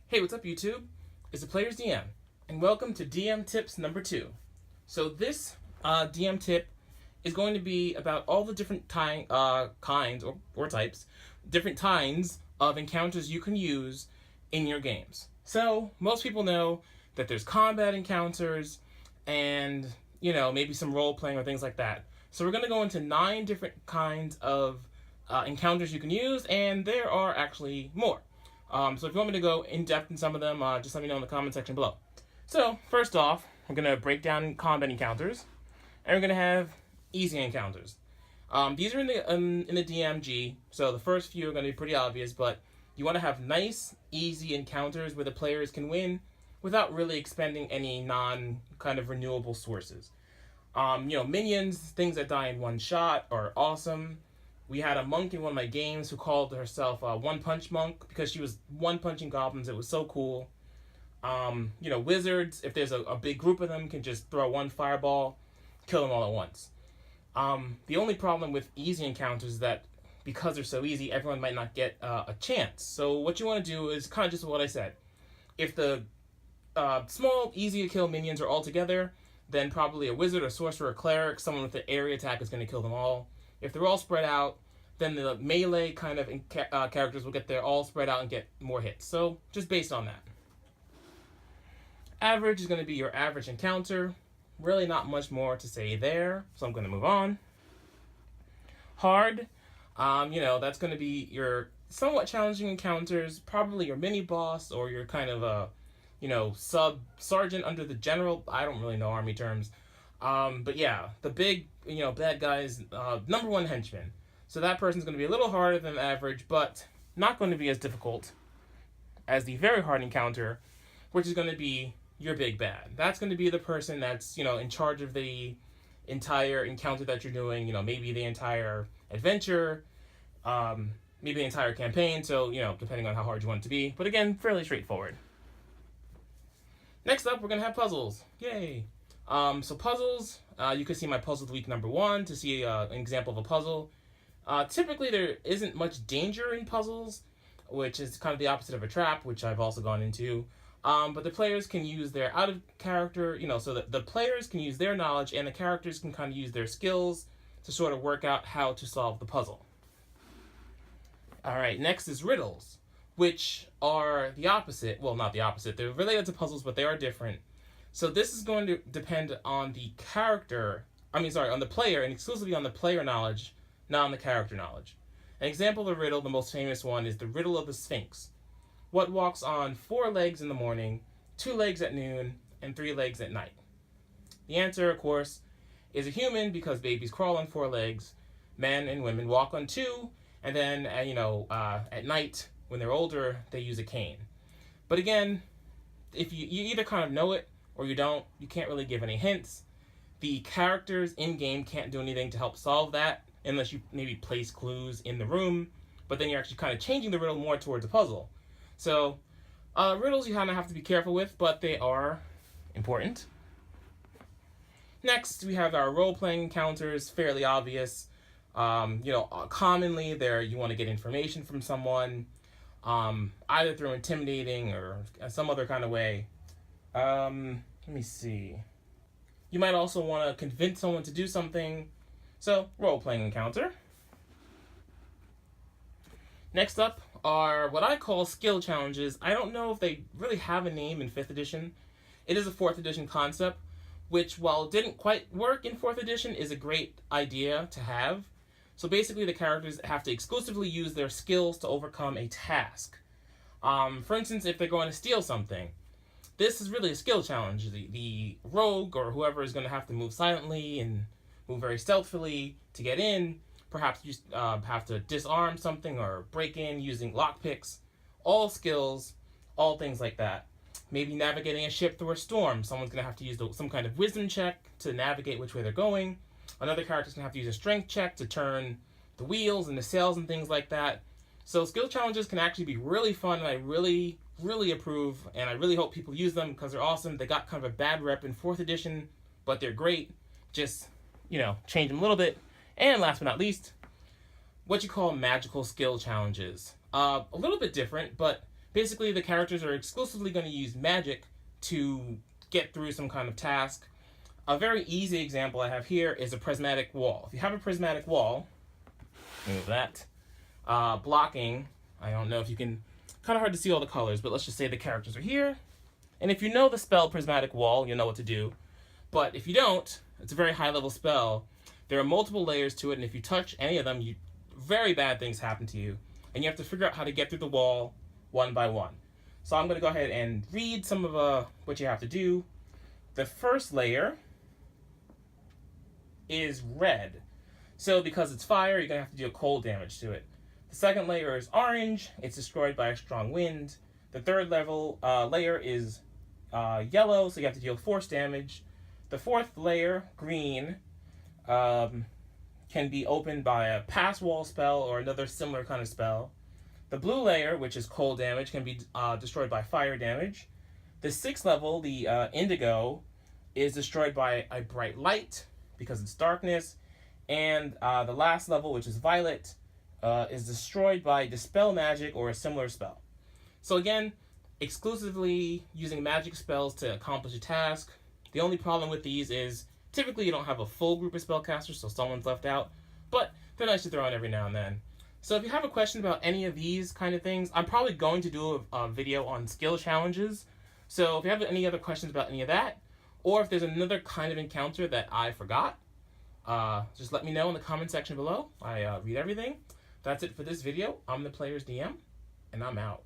Hey, what's up YouTube? It's ThePlayersDM, and welcome to DM Tips number 2. So this DM tip is going to be about all the different kinds or types, different kinds of encounters you can use in your games. So most people know that there's combat encounters and, maybe some role-playing or things like that. So we're going to go into 9 different kinds of encounters you can use, and there are actually more. So if you want me to go in depth in some of them, just let me know in the comment section below. So first off, we're going to break down combat encounters, and we're going to have easy encounters. These are in the DMG, so the first few are going to be pretty obvious, but you want to have nice, easy encounters where the players can win without really expending any non-kind of renewable sources. Minions, things that die in one shot, are awesome. We had a monk in one of my games who called herself One Punch Monk because she was one-punching goblins. It was so cool. Wizards, if there's a big group of them, can just throw one fireball, kill them all at once. The only problem with easy encounters is that because they're so easy, everyone might not get a chance. So what you want to do is kind of just what I said. If the small, easy-to-kill minions are all together, then probably a wizard, a sorcerer, a cleric, someone with the area attack is going to kill them all. If they're all spread out, then the melee kind of characters will get there all spread out and get more hits. So just based on that. Average is going to be your average encounter. Really not much more to say there, so I'm going to move on. Hard, that's going to be your somewhat challenging encounters, probably your mini boss or your kind of sub sergeant under the general. I don't really know army terms. But yeah, the big, bad guys, number 1 henchman. So that person's going to be a little harder than average, but not going to be as difficult as the very hard encounter, which is going to be your big bad. That's going to be the person that's, in charge of the entire encounter that you're doing, maybe the entire adventure, maybe the entire campaign. So, depending on how hard you want it to be. But again, fairly straightforward. Next up, we're going to have puzzles. Yay! So puzzles, you can see my puzzle of the week number 1 to see an example of a puzzle. Typically there isn't much danger in puzzles, which is kind of the opposite of a trap, which I've also gone into. But the players can use their out of character, so that the players can use their knowledge and the characters can kind of use their skills to sort of work out how to solve the puzzle. Alright, next is riddles, which are the opposite. Well, not the opposite. They're related to puzzles, but they are different. So this is going to depend on the on the player, and exclusively on the player knowledge, not on the character knowledge. An example of a riddle, the most famous one, is the riddle of the Sphinx. What walks on 4 legs in the morning, 2 legs at noon, and 3 legs at night? The answer, of course, is a human, because babies crawl on 4 legs, men and women walk on 2, and then, at night, when they're older, they use a cane. But again, if you either kind of know it, or you don't, you can't really give any hints. The characters in-game can't do anything to help solve that, unless you maybe place clues in the room, but then you're actually kind of changing the riddle more towards a puzzle. So, riddles you kind of have to be careful with, but they are important. Next, we have our role-playing encounters, fairly obvious. Commonly there you want to get information from someone, either through intimidating or some other kind of way. Let me see. You might also want to convince someone to do something. So, role-playing encounter. Next up are what I call skill challenges. I don't know if they really have a name in 5th edition. It is a 4th edition concept, which, while it didn't quite work in 4th edition, is a great idea to have. So basically the characters have to exclusively use their skills to overcome a task. For instance, if they're going to steal something, this is really a skill challenge. The rogue or whoever is going to have to move silently and move very stealthily to get in. Perhaps you have to disarm something or break in using lockpicks. All skills, all things like that. Maybe navigating a ship through a storm. Someone's going to have to use some kind of wisdom check to navigate which way they're going. Another character's going to have to use a strength check to turn the wheels and the sails and things like that. So skill challenges can actually be really fun, and I really approve, and I really hope people use them because they're awesome. They got kind of a bad rep in 4th edition, but they're great. Just, change them a little bit. And last but not least, what you call magical skill challenges. A little bit different, but Basically, the characters are exclusively going to use magic to get through some kind of task. A very easy example I have here is a prismatic wall. If you have a prismatic wall, move that, blocking, I don't know if you can, kind of hard to see all the colors, but let's just say the characters are here. And if you know the spell prismatic wall, you'll know what to do. But if you don't, it's a very high level spell. There are multiple layers to it, and if you touch any of them, very bad things happen to you. And you have to figure out how to get through the wall one by one. So I'm going to go ahead and read some of what you have to do. The first layer is red. So because it's fire, you're going to have to deal cold damage to it. The second layer is orange. It's destroyed by a strong wind. The third layer is yellow, so you have to deal force damage. The fourth layer, green, can be opened by a pass wall spell or another similar kind of spell. The blue layer, which is cold damage, can be destroyed by fire damage. The sixth level, the indigo, is destroyed by a bright light because it's darkness. And the last level, which is violet, is destroyed by dispel magic or a similar spell. So again, exclusively using magic spells to accomplish a task. The only problem with these is typically you don't have a full group of spellcasters, so someone's left out, but they're nice to throw in every now and then. So if you have a question about any of these kind of things, I'm probably going to do a video on skill challenges. So if you have any other questions about any of that, or if there's another kind of encounter that I forgot, just let me know in the comment section below. I read everything. That's it for this video. I'm the Players DM, and I'm out.